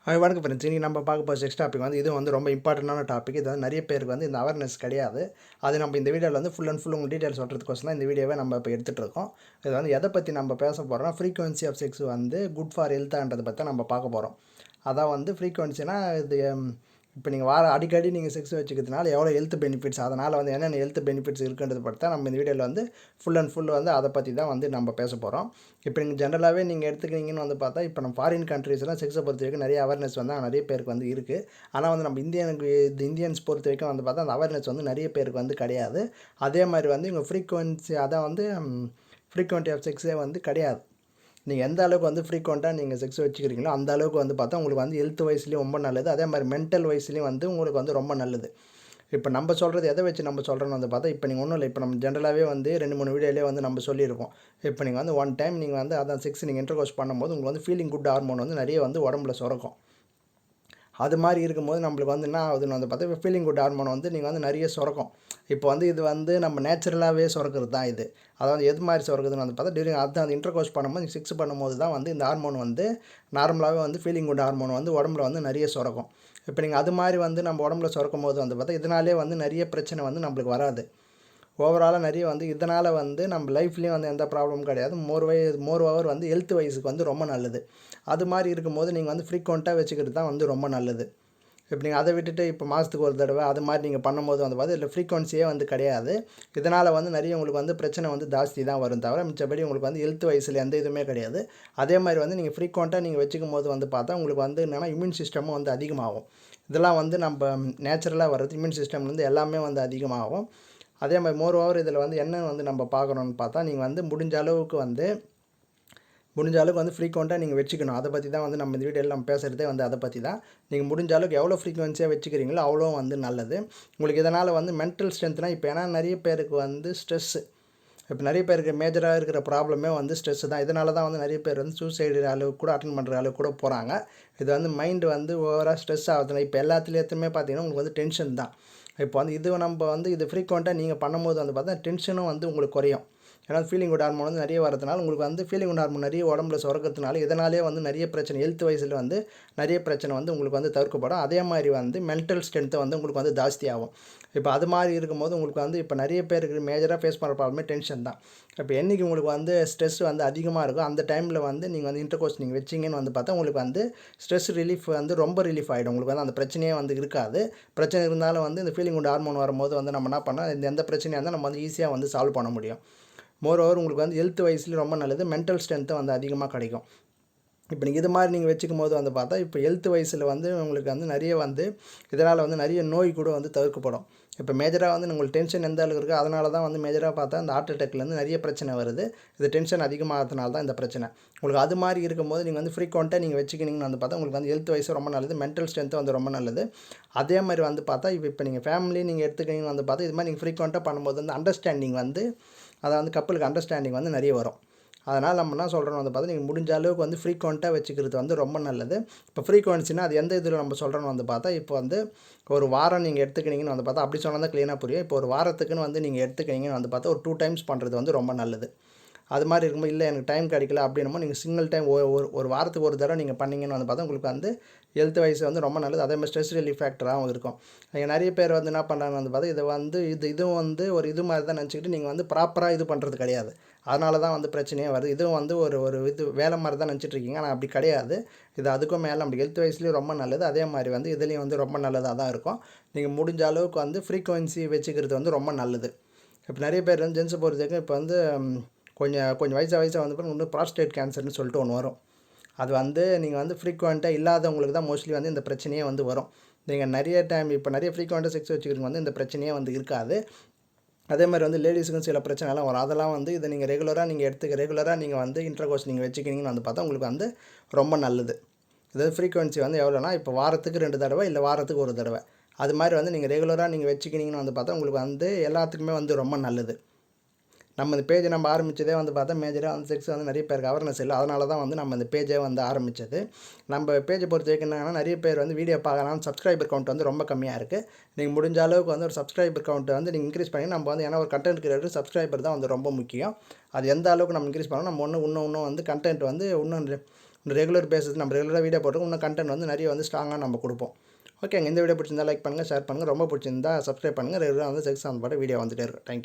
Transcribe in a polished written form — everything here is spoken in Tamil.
வணக்கம் ஃப்ரெண்ட்ஸ். இன்றைக்கி நம்ம பார்க்க போகிற செக்ஸ் டாபிக் வந்து இது வந்து ரொம்ப இம்பார்ட்டண்டான டாபிக். இது வந்து நிறைய பேருக்கு வந்து இந்த அவேர்னஸ் கிடையாது. அது நம்ம இந்த வீடியோவில் வந்து ஃபுல் அண்ட் ஃபுல் உங்களுக்கு டீட்டெயில்ஸ் சொல்கிறதுக்கோசம் தான் இந்த வீடியோவை நம்ம இப்போ எடுத்துகிட்டு இருக்கோம். இது வந்து எதை பற்றி நம்ம பேச போகிறோம்னா, ஃப்ரீக்வன்சி ஆஃப் செக்ஸ் வந்து குட் ஃபார் ஹெல்த்தான்றதை பற்றி நம்ம பார்க்க போகிறோம். அதான் வந்து ஃப்ரீக்வன்சினா இது இப்போ நீங்கள் அடிக்கடி நீங்கள் செக்ஸ் வச்சுக்கிறதுனால எவ்வளோ ஹெல்த் பெனிஃபிட்ஸ், அதனால் வந்து என்னென்ன ஹெல்த் பெனிஃபிட்ஸ் இருக்குன்றது பற்றி தான் நம்ம இந்த வீடியோவில் வந்து ஃபுல் அண்ட் ஃபுல் வந்து அதை பற்றி தான் வந்து நம்ம பேச போகிறோம். இப்போ நீங்கள் ஜென்ரலாகவே நீங்கள் எடுத்துக்கிங்கன்னு வந்து பார்த்தா, இப்போ நம்ம ஃபாரின் கண்ட்ரீஸ்லாம் செக்ஸை பொறுத்த வரைக்கும் நிறைய அவேர்னஸ் வந்து நிறைய பேருக்கு வந்து இருக்குது. ஆனால் வந்து நம்ம இந்தியன்ஸ் பொறுத்த வரைக்கும் வந்து பார்த்தா அந்த அவேர்னஸ் வந்து நிறைய பேருக்கு வந்து கிடையாது. அதே மாதிரி வந்து இவங்க ஃப்ரீக்வன்சி அதான் வந்து ஃப்ரீக்வன்ட்டி ஆஃப் செக்ஸே வந்து கிடையாது. நீங்கள் எந்த அளவுக்கு வந்து ஃப்ரீக்வெண்ட்டாக நீங்கள் செக்ஸ் வச்சுக்கிறீங்களோ அந்த அளவுக்கு வந்து பார்த்தா உங்களுக்கு வந்து ஹெல்த் வைஸ்லேயும் ரொம்ப நல்லது. அதே மாதிரி மென்டல் வைஸ்லேயும் வந்து உங்களுக்கு வந்து ரொம்ப நல்லது. இப்போ நம்ம சொல்கிறது எதை வச்சு நம்ம சொல்கிறோன்னு வந்து பார்த்தா, இப்போ நீங்கள் ஒன்றும் இல்லை, இப்போ நம்ம ஜென்ரலாகவே வந்து 2-3 வீடியோலேயே வந்து நம்ம சொல்லியிருக்கோம். இப்போ நீங்கள் வந்து ஒன் டைம் நீங்கள் வந்து அதான் செக்ஸ் நீங்கள் இன்டர்கோர்ஸ் பண்ணும்போது உங்களுக்கு வந்து ஃபீலிங் குட் ஹார்மோன் வந்து நிறைய வந்து உடம்புல சுரக்கும். அது மாதிரி இருக்கும்போது நம்மளுக்கு வந்து என்ன ஆகுதுன்னு வந்து பார்த்தா, இப்போ ஃபீலிங் குட் ஹார்மோன் வந்து நீங்கள் வந்து நிறைய சுரக்கும். இப்போ வந்து இது வந்து நம்ம நேச்சுரலாகவே சுரக்கிறது தான் இது. அதாவது எது மாதிரி சுரக்குதுன்னு வந்து பார்த்தா, டியூரிங் அந்த இன்டர்கோர்ஸ் பண்ணும்போது செக்ஸ் பண்ணும்போது தான் வந்து இந்த ஹார்மோன் வந்து நார்மலாகவே வந்து ஃபீலிங் குட் ஹார்மோன் வந்து உடம்புல வந்து நிறைய சுரக்கும். இப்போ நீங்கள் அது மாதிரி வந்து நம்ம உடம்புல சுரக்கும் போது வந்து பார்த்தா, இதனாலே வந்து நிறைய பிரச்சனை வந்து நம்மளுக்கு வராது. ஓவராலாக நிறைய வந்து இதனால் வந்து நம்ம லைஃப்லேயும் வந்து எந்த ப்ராப்ளமும் கிடையாது. மோர் ஓவர் வந்து ஹெல்த் வைஸுக்கு வந்து ரொம்ப நல்லது. அது மாதிரி இருக்கும்போது நீங்கள் வந்து ஃப்ரீக்வெண்ட்டாக வச்சுக்கிறது தான் வந்து ரொம்ப நல்லது. இப்போ நீங்கள் அதை விட்டுட்டு இப்போ மாதத்துக்கு ஒரு தடவை அது மாதிரி நீங்கள் பண்ணும்போது வந்து பார்த்து இதில் ஃப்ரீக்வன்சியே வந்து கிடையாது. இதனால் வந்து நிறைய உங்களுக்கு வந்து பிரச்சனை வந்து ஜாஸ்தி தான் வரும் தவிர மிச்சபடி உங்களுக்கு வந்து ஹெல்த் வைஸில் எந்த இதுவுமே கிடையாது. அதே மாதிரி வந்து நீங்கள் ஃப்ரீக்வெண்ட்டாக நீங்கள் வச்சுக்கும் போது வந்து பார்த்தா உங்களுக்கு வந்து என்னென்னா இம்யூன் சிஸ்டமும் வந்து அதிகமாகும். இதெல்லாம் வந்து நம்ம நேச்சுரலாக வர்றது இம்யூன் சிஸ்டம்லேருந்து எல்லாமே வந்து அதிகமாகும். அதே மாதிரி மோர் ஓவர் இதில் வந்து என்ன வந்து நம்ம பார்க்கணுன்னு பார்த்தா, நீங்கள் வந்து முடிஞ்ச அளவுக்கு வந்து ஃப்ரீக்வெண்ட்டாக நீங்கள் வச்சுக்கணும். அதை பற்றி தான் வந்து நம்ம இந்த வீடியோவில் நம்ம பேசுகிறதே வந்து அதை பற்றி தான். நீங்கள் முடிஞ்ச அளவுக்கு எவ்வளோ ஃப்ரீக்வன்சியாக வச்சுக்கிறீங்களோ அவ்வளோ வந்து நல்லது. உங்களுக்கு இதனால் வந்து மென்டல் ஸ்ட்ரென்த்னால் இப்போ ஏன்னா நிறைய பேருக்கு வந்து ஸ்ட்ரெஸ்ஸு, இப்போ நிறைய பேருக்கு மேஜராக இருக்கிற ப்ராப்ளமே வந்து ஸ்ட்ரெஸ்ஸு தான். இதனால தான் வந்து நிறைய பேர் வந்து சூசைடு அளவுக்கு கூட அட்டன் பண்ணுற அளவுக்கு கூட போகிறாங்க. இது வந்து மைண்டு வந்து ஓவராக ஸ்ட்ரெஸ் ஆகுதுன்னா இப்போ எல்லாத்துலேயுமே பார்த்தீங்கன்னா உங்களுக்கு வந்து டென்ஷன் தான். இப்போ வந்து இது நம்ம வந்து இது ஃப்ரீக்வெண்ட்டாக நீங்கள் பண்ணும்போது வந்து பார்த்தா டென்ஷனும் வந்து உங்களுக்கு குறையும். ஏன்னா ஃபீலிங் குட் ஹார்மோன் வந்து நிறைய வரதுனால உங்களுக்கு வந்து ஃபீலிங் குட் ஹார்மோன் நிறைய உடம்புல சுரக்கிறதுனால இதனாலே வந்து நிறைய பிரச்சனை ஹெல்த் வைஸில் வந்து நிறைய பிரச்சனை வந்து உங்களுக்கு வந்து தவிர்க்கப்படும். அதே மாதிரி வந்து மென்டல் ஸ்ட்ரென்த்தை வந்து உங்களுக்கு வந்து ஜாஸ்தி ஆகும். இப்போ அது மாதிரி இருக்கும்போது உங்களுக்கு வந்து இப்போ நிறைய பேருக்கு மேஜராக ஃபேஸ் பண்ணுற ப்ராப்ளமே டென்ஷன் தான். இப்போ என்றைக்கு உங்களுக்கு வந்து ஸ்ட்ரெஸ் வந்து அதிகமாக இருக்கும் அந்த டைமில் வந்து நீங்கள் வந்து இன்டர்கோர்ஸ் நீங்கள் வச்சிங்கன்னு வந்து பார்த்தா உங்களுக்கு வந்து ஸ்ட்ரெஸ் ரிலீஃப் வந்து ரொம்ப ரிலீஃப் ஆகிடும். உங்களுக்கு வந்து அந்த பிரச்சனையே வந்து இருக்காது. பிரச்சனை இருந்தாலும் வந்து இந்த ஃபீலிங் குட் ஹார்மோன் வரும்போது வந்து நம்ம என்ன பண்ணால் இந்த எந்த பிரச்சனையாக இருந்தால் நம்ம வந்து ஈஸியாக வந்து சால்வ் பண்ண முடியும். மோர் ஓவர் உங்களுக்கு வந்து ஹெல்த் வைஸ்லேயும் ரொம்ப நல்லது. மென்டல் ஸ்ட்ரென்த்து வந்து அதிகமாக கிடைக்கும். இப்போ நீங்கள் இது மாதிரி நீங்கள் வச்சுக்கும் போது வந்து பார்த்தா இப்போ ஹெல்த் வைஸில் வந்து உங்களுக்கு வந்து நிறைய வந்து இதனால் வந்து நிறைய நோய் கூட வந்து தவிர்க்கப்படும். இப்போ மேஜராக வந்து உங்களுக்கு டென்ஷன் எந்த அளவுக்கு இருக்கோ அதனால தான் வந்து மேஜராக பார்த்தா இந்த ஹார்ட் அட்டாக்லேருந்து நிறைய பிரச்சனை வருது. இது டென்ஷன் அதிகமாகிறதுனால தான் இந்த பிரச்சனை. உங்களுக்கு அது மாதிரி இருக்கும்போது நீங்கள் வந்து ஃப்ரீக்வெண்ட்டாக நீங்கள் வச்சுக்கினீங்கன்னு வந்து பார்த்தா உங்களுக்கு வந்து ஹெல்த் வைஸ் ரொம்ப நல்லது. மென்டல் ஸ்ட்ரென்த்து வந்து ரொம்ப நல்லது. அதே மாதிரி வந்து பார்த்தா இப்போ நீங்கள் ஃபேமிலி நீங்கள் எடுத்துக்கிங்கன்னு வந்து பார்த்தா இது மாதிரி நீங்கள் ஃப்ரீக்வெண்ட்டாக பண்ணும்போது வந்து அண்டர்ஸ்டாண்டிங் வந்து அதை வந்து கப்பலுக்கு அண்டர்ஸ்டாண்டிங் வந்து நிறைய வரும். அதனால் நம்ம என்ன சொல்கிறோன்னு வந்து பார்த்தா நீங்கள் முடிஞ்ச அளவுக்கு வந்து ஃப்ரீக்வெண்ட்டாக வச்சுக்கிறது வந்து ரொம்ப நல்லது. இப்போ ஃப்ரீக்வன்சினா அது எந்த இதில் நம்ம சொல்கிறோன்னு வந்து பார்த்தா இப்போ வந்து ஒரு வாரம் நீங்கள் எடுத்துக்கினீங்கன்னு வந்து பார்த்தா அப்படி சொன்னால் தான் க்ளீனாக புரியும். இப்போ ஒரு வாரத்துக்குன்னு வந்து நீங்கள் எடுத்துக்கினீங்கன்னு வந்து பார்த்தா ஒரு 2 டைம்ஸ் பண்ணுறது வந்து ரொம்ப நல்லது. அது மாதிரி இருக்கும்போது இல்லை எனக்கு டைம் கிடைக்கல அப்படின்னும் நீங்கள் சிங்கிள் டைம் ஒரு வாரத்துக்கு ஒரு தடவை நீங்கள் பண்ணிங்கன்னு வந்து பார்த்தா உங்களுக்கு வந்து ஹெல்த் வைஸ் வந்து ரொம்ப நல்லது. அதே மாதிரி ஸ்ட்ரெஸ் ரிலீஃப் ஃபேக்டராகவும் இருக்கும். நீங்கள் நிறைய பேர் வந்து என்ன பண்ணுறாங்கன்னு வந்து பார்த்தா இதுவும் வந்து ஒரு இது மாதிரி தான் நினச்சிக்கிட்டு நீங்கள் வந்து ப்ராப்பராக இது பண்ணுறது கிடையாது. அதனால தான் வந்து பிரச்சனையே வருது. இதுவும் வந்து ஒரு இது வேலை மாதிரி தான் நினச்சிட்ருக்கீங்க. ஆனால் அப்படி கிடையாது. இது அதுக்கும் மேலே நம்ம ஹெல்த் வைஸ்லேயும் ரொம்ப நல்லது. அதே மாதிரி வந்து இதுலேயும் வந்து ரொம்ப நல்லதாக தான் இருக்கும். நீங்கள் முடிஞ்ச அளவுக்கு வந்து ஃப்ரீக்வன்சி வச்சுக்கிறது வந்து ரொம்ப நல்லது. இப்போ நிறைய பேர் வந்து ஜென்ஸை பொறுத்தவரைக்கும் இப்போ வந்து கொஞ்சம் வயசாக வந்து இன்னும் ப்ராஸ்டேட் கேன்சர்னு சொல்லிட்டு ஒன்று வரும். அது வந்து நீங்கள் வந்து ஃப்ரீக்வெண்ட்டாக இல்லாதவங்களுக்கு தான் மோஸ்ட்லி வந்து இந்த பிரச்சனையே வந்து வரும். நீங்கள் நிறைய டைம் இப்போ நிறைய ஃப்ரீக்வெண்ட்டாக செக்ஸ் வச்சுக்கிறவங்க வந்து இந்த பிரச்சனையே வந்து இருக்காது. அதே மாதிரி வந்து லேடிஸுக்கும் சில பிரச்சனைலாம் வரும். அதெல்லாம் வந்து இதை நீங்கள் ரெகுலராக நீங்கள் வந்து இன்டர்கோர்ஸ் நீங்கள் வச்சுக்கினீங்கன்னு வந்து பார்த்தா உங்களுக்கு வந்து ரொம்ப நல்லது. அதாவது ஃப்ரீக்வன்சி வந்து எவ்வளோனா இப்போ வாரத்துக்கு 2 தடவை இல்லை வாரத்துக்கு 1 தடவை அது மாதிரி வந்து நீங்கள் ரெகுலராக நீங்கள் வச்சுக்கினீங்கன்னு வந்து பார்த்தா உங்களுக்கு வந்து எல்லாத்துக்குமே வந்து ரொம்ப நல்லது. நம்ம இந்த பேஜை நம்ம ஆரம்பித்ததே வந்து பார்த்தா மேஜராக வந்து செக்ஸ் வந்து நிறைய பேருக்கு அவேர்னஸ் இல்லை. அதனால தான் வந்து நம்ம இந்த பேஜை வந்து ஆரம்பித்தது. நம்ம பேஜை பொறுத்த வரைக்கும் என்னன்னா நிறைய பேர் வந்து வீடியோ பார்க்கலாம், சப்ஸ்கிரைபர் கவுண்ட் வந்து ரொம்ப கம்மியாக இருக்குது. நீங்கள் முடிஞ்ச அளவுக்கு வந்து ஒரு சப்ஸ்கிரைபர் கவுண்ட்டை வந்து நீங்கள் இன்க்ரீஸ் பண்ணி நம்ம வந்து ஏன்னா ஒரு கண்டென்ட் கிரியேட்டர் சப்ஸ்கிரைபர் தான் வந்து ரொம்ப முக்கியம். அது எந்த அளவுக்கு நம்ம இன்க்ரீஸ் பண்ணோம் நம்ம இன்னும் வந்து கண்டென்ட் வந்து இன்னும் ரெகுலர் பேசிஸ் நம்ம ரெகுலராக வீடியோ போட்டு இன்னும் கண்டென்ட் வந்து நிறைய வந்து ஸ்ட்ராங்காக நம்ம கொடுப்போம். ஓகேங்க, இந்த வீடியோ பிடிச்சிருந்தா லைக் பண்ணுங்கள், ஷேர் பண்ணுங்கள். ரொம்ப பிடிச்சிருந்தா சப்ஸ்கிரைப் பண்ணுங்கள். ரெகுலராக வந்து செக்ஸ் அந்த பாட்டு வீடியோ வந்துட்டே இருக்கும். தேங்க்யூ.